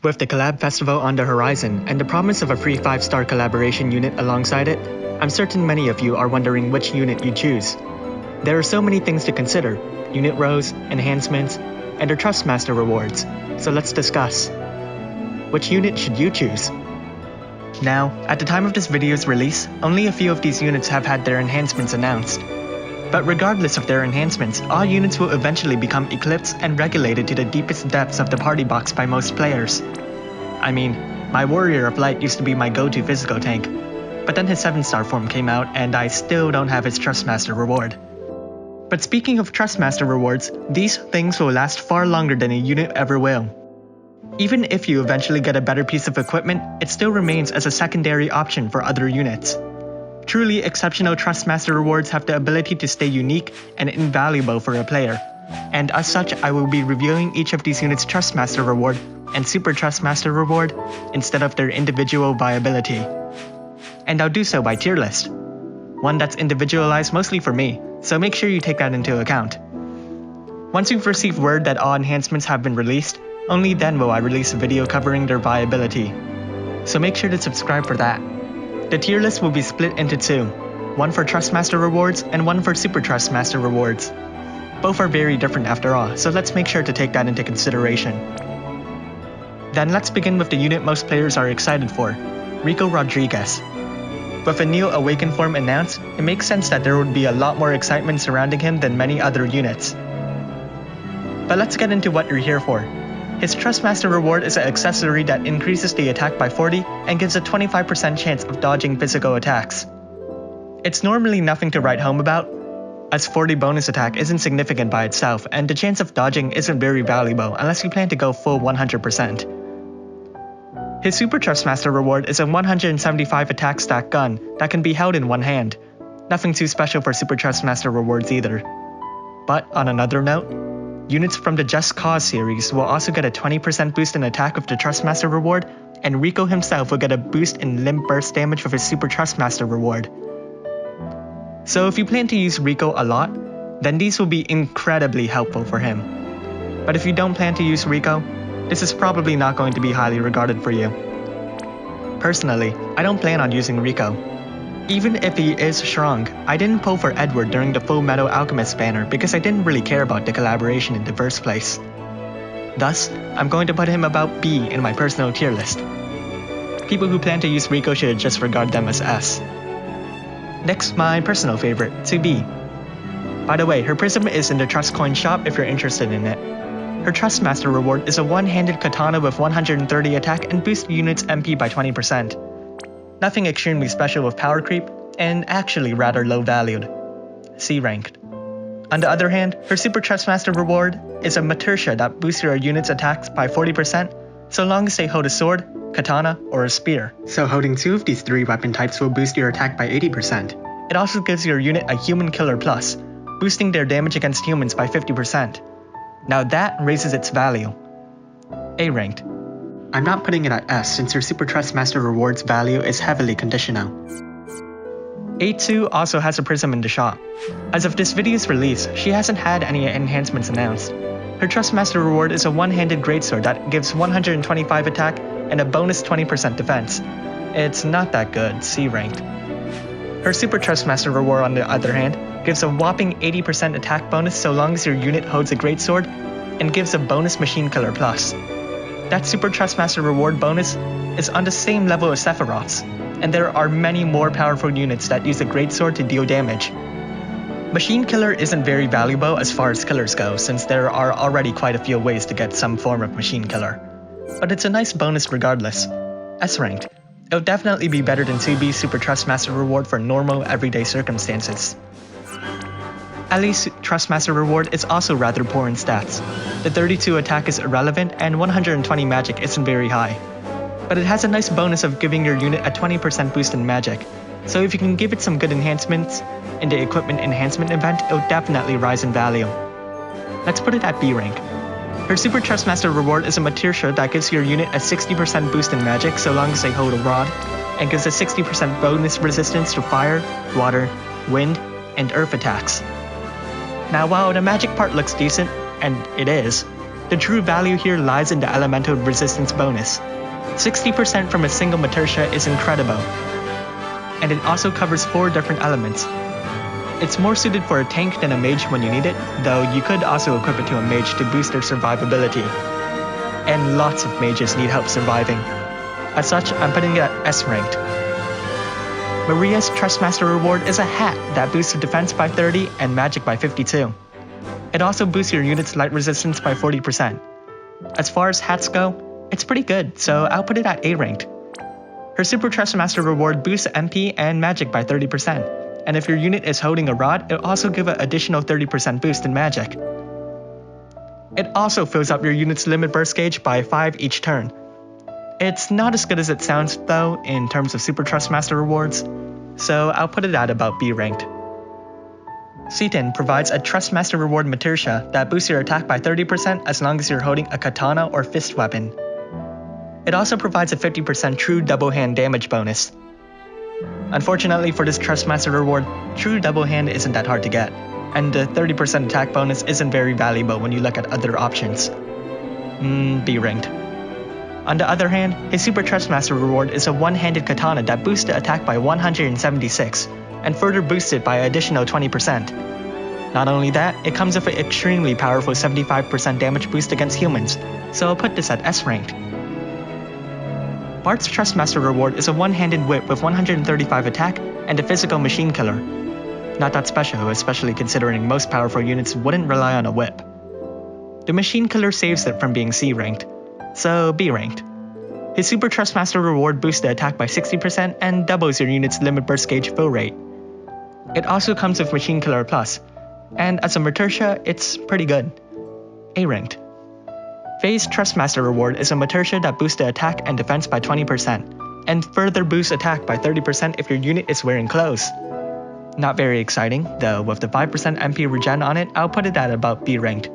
With the collab festival on the horizon and the promise of a free 5-star collaboration unit alongside it, I'm certain many of you are wondering which unit you choose. There are so many things to consider: unit rows, enhancements, and their Trustmaster rewards, so let's discuss. Which unit should you choose? Now, at the time of this video's release, only a few of these units have had their enhancements announced. But regardless of their enhancements, all units will eventually become eclipsed and regulated to the deepest depths of the party box by most players. I mean, my Warrior of Light used to be my go-to physical tank, but then his 7-star form came out and I still don't have his Trustmaster reward. But speaking of Trustmaster rewards, these things will last far longer than a unit ever will. Even if you eventually get a better piece of equipment, it still remains as a secondary option for other units. Truly exceptional Trustmaster rewards have the ability to stay unique and invaluable for a player, and as such I will be reviewing each of these units' Trustmaster reward and Super Trustmaster reward instead of their individual viability. And I'll do so by tier list, one that's individualized mostly for me, so make sure you take that into account. Once you've received word that all enhancements have been released, only then will I release a video covering their viability, so make sure to subscribe for that. The tier list will be split into two, one for Trustmaster rewards and one for Super Trustmaster rewards. Both are very different after all, so let's make sure to take that into consideration. Then let's begin with the unit most players are excited for, Rico Rodriguez. With a new Awakened form announced, it makes sense that there would be a lot more excitement surrounding him than many other units. But let's get into what you're here for. His Trustmaster reward is an accessory that increases the attack by 40 and gives a 25% chance of dodging physical attacks. It's normally nothing to write home about, as 40 bonus attack isn't significant by itself and the chance of dodging isn't very valuable unless you plan to go full 100%. His Super Trustmaster reward is a 175 attack stack gun that can be held in one hand. Nothing too special for Super Trustmaster rewards either. But on another note, units from the Just Cause series will also get a 20% boost in attack with the Trustmaster reward, and Rico himself will get a boost in limb burst damage with his Super Trustmaster reward. So if you plan to use Rico a lot, then these will be incredibly helpful for him. But if you don't plan to use Rico, this is probably not going to be highly regarded for you. Personally, I don't plan on using Rico. Even if he is strong, I didn't pull for Edward during the Full Metal Alchemist banner because I didn't really care about the collaboration in the first place. Thus, I'm going to put him about B in my personal tier list. People who plan to use Rico should just regard them as S. Next, my personal favorite, 2B. By the way, her prism is in the Trust Coin shop if you're interested in it. Her Trustmaster reward is a one-handed katana with 130 attack and boosts the unit's MP by 20%. Nothing extremely special with power creep, and actually rather low valued. C ranked. On the other hand, her Super Trustmaster reward is a Matertia that boosts your unit's attacks by 40%, so long as they hold a sword, katana, or a spear. So holding two of these three weapon types will boost your attack by 80%. It also gives your unit a Human Killer Plus, boosting their damage against humans by 50%. Now that raises its value. A ranked. I'm not putting it at S since her Super Trustmaster reward's value is heavily conditional. A2 also has a prism in the shop. As of this video's release, she hasn't had any enhancements announced. Her Trustmaster reward is a one-handed greatsword that gives 125 attack and a bonus 20% defense. It's not that good, C ranked. Her Super Trustmaster reward on the other hand gives a whopping 80% attack bonus so long as your unit holds a greatsword, and gives a bonus Machine Killer Plus. That Super Trustmaster reward bonus is on the same level as Sephiroth's, and there are many more powerful units that use a greatsword to deal damage. Machine Killer isn't very valuable as far as killers go, since there are already quite a few ways to get some form of Machine Killer. But it's a nice bonus regardless. S ranked. It'll definitely be better than 2B's Super Trustmaster reward for normal, everyday circumstances. Ellie's Trustmaster reward is also rather poor in stats. The 32 attack is irrelevant and 120 magic isn't very high. But it has a nice bonus of giving your unit a 20% boost in magic, so if you can give it some good enhancements in the equipment enhancement event, it'll definitely rise in value. Let's put it at B rank. Her Super Trustmaster reward is a Matertia that gives your unit a 60% boost in magic so long as they hold a rod, and gives a 60% bonus resistance to fire, water, wind, and earth attacks. Now while the magic part looks decent, and it is, The true value here lies in the elemental resistance bonus. 60% from a single Matertia is incredible, and it also covers 4 different elements. It's more suited for a tank than a mage when you need it, though you could also equip it to a mage to boost their survivability. And lots of mages need help surviving. As such, I'm putting it at S ranked. Maria's Trustmaster reward is a hat that boosts defense by 30 and magic by 52. It also boosts your unit's light resistance by 40%. As far as hats go, it's pretty good, so I'll put it at A ranked. Her Super Trustmaster reward boosts MP and magic by 30%, and if your unit is holding a rod, it'll also give an additional 30% boost in magic. It also fills up your unit's limit burst gauge by 5 each turn. It's not as good as it sounds though in terms of Super Trustmaster rewards, so I'll put it at about B ranked. Seaton provides a Trustmaster reward Matertia that boosts your attack by 30% as long as you're holding a katana or fist weapon. It also provides a 50% true double hand damage bonus. Unfortunately for this Trustmaster reward, true double hand isn't that hard to get, and the 30% attack bonus isn't very valuable when you look at other options. B ranked. On the other hand, his Super Trustmaster reward is a one-handed katana that boosts the attack by 176, and further boosts it by an additional 20%. Not only that, it comes with an extremely powerful 75% damage boost against humans, so I'll put this at S ranked. Bart's Trustmaster reward is a one-handed whip with 135 attack and a physical machine killer. Not that special, especially considering most powerful units wouldn't rely on a whip. The machine killer saves it from being C ranked, so B ranked. His Super Trustmaster reward boosts the attack by 60% and doubles your unit's limit burst gauge fill rate. It also comes with Machine Killer Plus, and as a Matertia, it's pretty good. A ranked. Faye's Trustmaster reward is a Matertia that boosts the attack and defense by 20%, and further boosts attack by 30% if your unit is wearing clothes. Not very exciting, though with the 5% MP regen on it, I'll put it at about B ranked.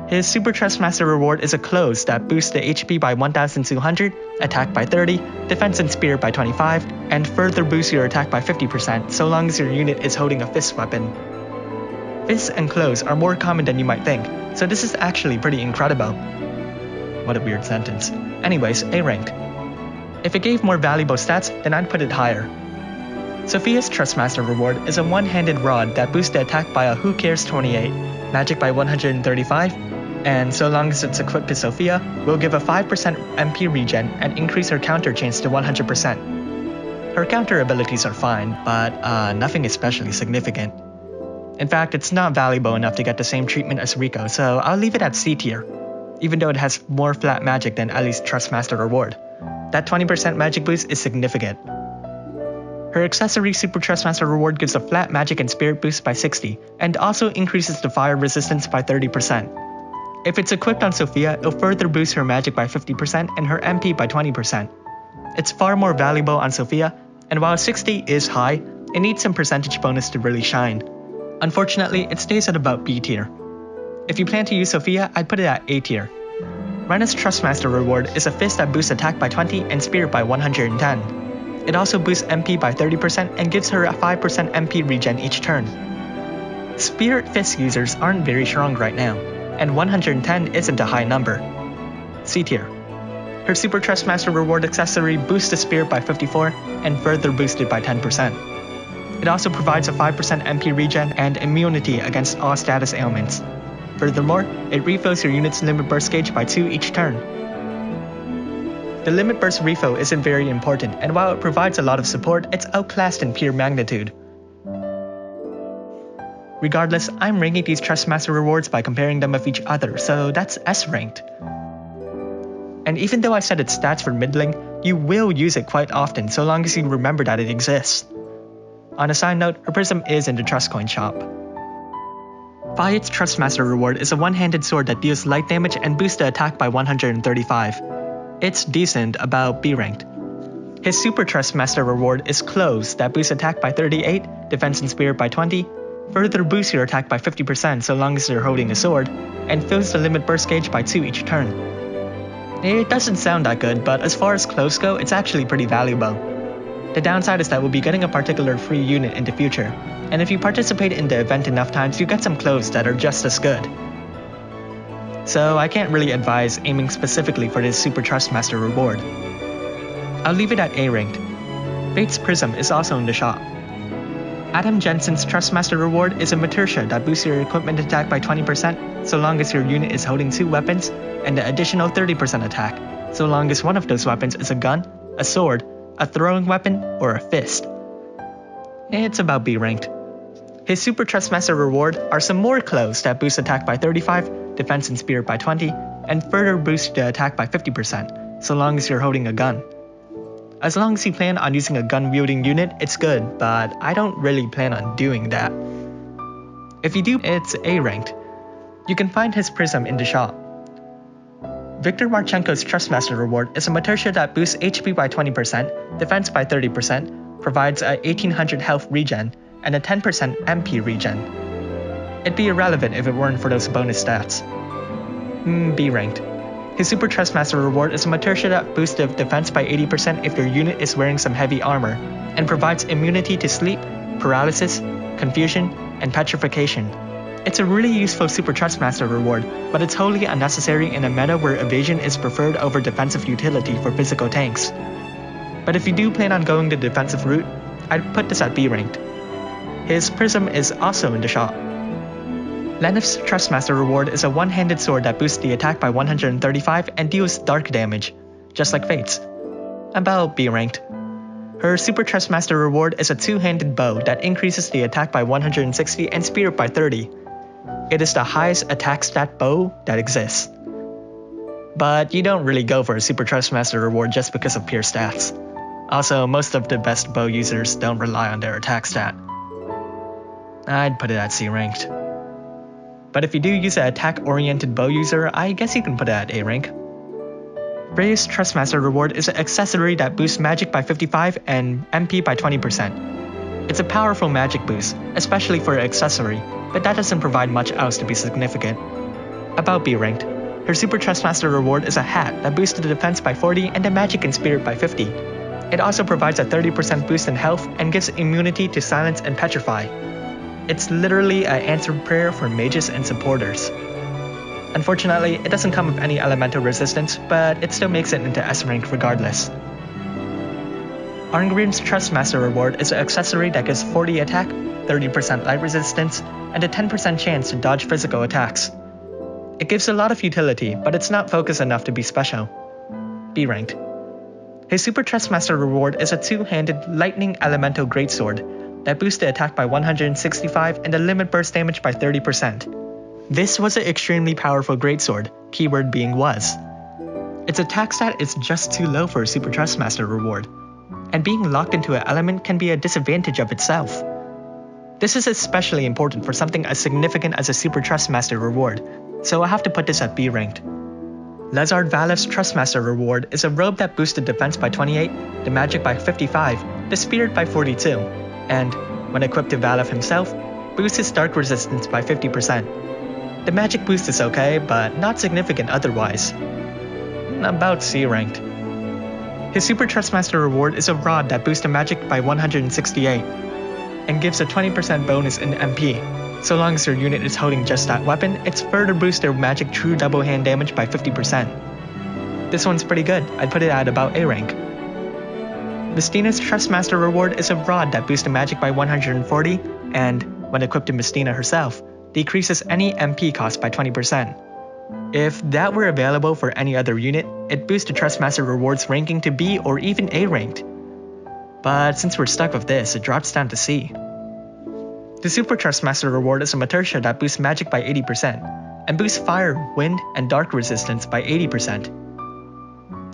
His Super Trustmaster reward is a clothes that boosts the HP by 1200, attack by 30, defense and spirit by 25, and further boosts your attack by 50% so long as your unit is holding a fist weapon. Fists and clothes are more common than you might think, so this is actually pretty incredible. What a weird sentence. Anyways, A ranked. If it gave more valuable stats, then I'd put it higher. Sophia's Trustmaster reward is a one-handed rod that boosts the attack by a Who Cares 28, magic by 135, and so long as it's equipped to Sophia, will give a 5% MP regen and increase her counter chance to 100%. Her counter abilities are fine, but nothing especially significant. In fact, it's not valuable enough to get the same treatment as Rico, so I'll leave it at C tier, even though it has more flat magic than Ellie's Trustmaster reward. That 20% magic boost is significant. Her accessory Super Trustmaster reward gives a flat magic and spirit boost by 60, and also increases the fire resistance by 30%. If it's equipped on Sophia, it'll further boost her magic by 50% and her MP by 20%. It's far more valuable on Sophia, and while 60 is high, it needs some percentage bonus to really shine. Unfortunately, it stays at about B tier. If you plan to use Sophia, I'd put it at A tier. Rena's Trustmaster reward is a fist that boosts attack by 20 and spirit by 110. It also boosts MP by 30% and gives her a 5% MP regen each turn. Spirit Fist users aren't very strong right now, and 110 isn't a high number. C tier. Her Super Trustmaster reward accessory boosts the spirit by 54 and further boosted by 10%. It also provides a 5% MP regen and immunity against all status ailments. Furthermore, it refills your unit's limit burst gauge by 2 each turn. The limit burst refill isn't very important, and while it provides a lot of support, it's outclassed in pure magnitude. Regardless, I'm ranking these Trustmaster rewards by comparing them with each other, so that's S ranked. And even though I said its stats for middling, you will use it quite often so long as you remember that it exists. On a side note, her prism is in the Trust Coin shop. Fayet's Trustmaster reward is a one-handed sword that deals light damage and boosts the attack by 135. It's decent, about B ranked. His Super Trustmaster reward is clothes that boosts attack by 38, defense and spirit by 20, further boosts your attack by 50% so long as you're holding a sword, and fills the limit burst gauge by 2 each turn. It doesn't sound that good, but as far as clothes go, it's actually pretty valuable. The downside is that we'll be getting a particular free unit in the future, and if you participate in the event enough times, you get some clothes that are just as good. so I can't really advise aiming specifically for this Super Trustmaster reward. I'll leave it at A ranked. Bates Prism is also in the shop. Adam Jensen's Trustmaster reward is a Matertia that boosts your equipment attack by 20% so long as your unit is holding 2 weapons, and an additional 30% attack so long as one of those weapons is a gun, a sword, a throwing weapon, or a fist. It's about B ranked. His Super Trustmaster reward are some more clothes that boost attack by 35, defense and spirit by 20, and further boost the attack by 50% so long as you're holding a gun. As long as you plan on using a gun-wielding unit, it's good, but I don't really plan on doing that. If you do, it's A ranked. You can find his Prism in the shop. Victor Marchenko's Trustmaster reward is a Matertia that boosts HP by 20%, defense by 30%, provides a 1800 health regen, and a 10% MP regen. It'd be irrelevant if it weren't for those bonus stats. B ranked. His Super Trustmaster reward is a Matertia that boosts the defense by 80% if your unit is wearing some heavy armor, and provides immunity to sleep, paralysis, confusion, and petrification. It's a really useful Super Trustmaster reward, but it's wholly unnecessary in a meta where evasion is preferred over defensive utility for physical tanks. But if you do plan on going the defensive route, I'd put this at B ranked. His Prism is also in the shop. Lenif's Trustmaster reward is a one-handed sword that boosts the attack by 135 and deals dark damage, just like Fate's. About B ranked. Her Super Trustmaster reward is a two-handed bow that increases the attack by 160 and spirit by 30. It is the highest attack stat bow that exists. But you don't really go for a Super Trustmaster reward just because of pure stats. Also, most of the best bow users don't rely on their attack stat. I'd put it at C ranked. But if you do use an attack-oriented bow user, I guess you can put it at A rank. Rey's Trustmaster reward is an accessory that boosts magic by 55 and MP by 20%. It's a powerful magic boost, especially for an accessory, but that doesn't provide much else to be significant. About B ranked. Her Super Trustmaster reward is a hat that boosts the defense by 40 and the magic and spirit by 50. It also provides a 30% boost in health and gives immunity to silence and petrify. It's literally an answered prayer for mages and supporters. Unfortunately, it doesn't come with any elemental resistance, but it still makes it into S rank regardless. Arngrim's Trustmaster reward is an accessory that gives 40 attack, 30% light resistance, and a 10% chance to dodge physical attacks. It gives a lot of utility, but it's not focused enough to be special. B ranked. His Super Trustmaster reward is a two-handed lightning elemental greatsword that boosts the attack by 165 and the limit burst damage by 30%. This was an extremely powerful greatsword, keyword being was. Its attack stat is just too low for a Super Trustmaster reward, and being locked into an element can be a disadvantage of itself. This is especially important for something as significant as a Super Trustmaster reward, so I have to put this at B ranked. Lezard Valev's Trustmaster reward is a robe that boosts the defense by 28, the magic by 55, the spirit by 42, and, when equipped to Valev himself, boosts his dark resistance by 50%. The magic boost is okay, but not significant otherwise. About C ranked. His Super Trustmaster reward is a rod that boosts the magic by 168, and gives a 20% bonus in MP. So long as your unit is holding just that weapon, it's further boosts their magic true double hand damage by 50%. This one's pretty good, I'd put it at about A rank. Mistina's Trustmaster reward is a rod that boosts the magic by 140, and, when equipped to Mistina herself, decreases any MP cost by 20%. If that were available for any other unit, it boosts the Trustmaster rewards ranking to B or even A ranked. But since we're stuck with this, it drops down to C. The Super Trustmaster reward is a Matertia that boosts magic by 80%, and boosts fire, wind, and dark resistance by 80%.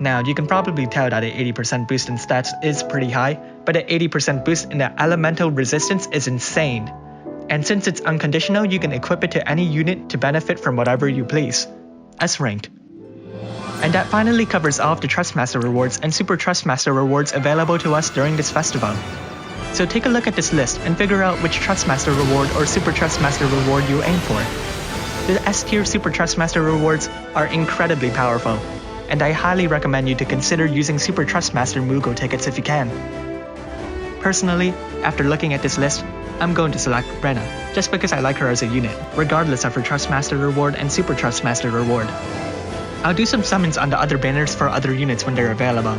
Now, you can probably tell that an 80% boost in stats is pretty high, but an 80% boost in the elemental resistance is insane. And since it's unconditional, you can equip it to any unit to benefit from whatever you please. S ranked. And that finally covers all of the Trustmaster rewards and Super Trustmaster rewards available to us during this festival. So take a look at this list and figure out which Trustmaster reward or Super Trustmaster reward you aim for. The S tier Super Trustmaster rewards are incredibly powerful, and I highly recommend you to consider using Super Trustmaster Mughal tickets if you can. Personally, after looking at this list, I'm going to select Brenna, just because I like her as a unit, regardless of her Trustmaster reward and Super Trustmaster reward. I'll do some summons on the other banners for other units when they're available.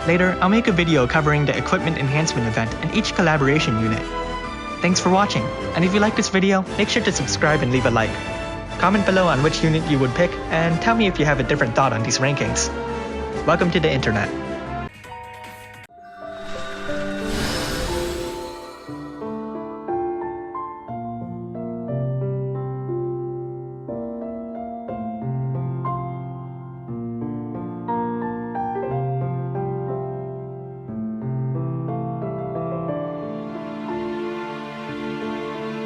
Later, I'll make a video covering the Equipment Enhancement event and each collaboration unit. Thanks for watching, and if you like this video, make sure to subscribe and leave a like. Comment below on which unit you would pick, and tell me if you have a different thought on these rankings. Welcome to the internet.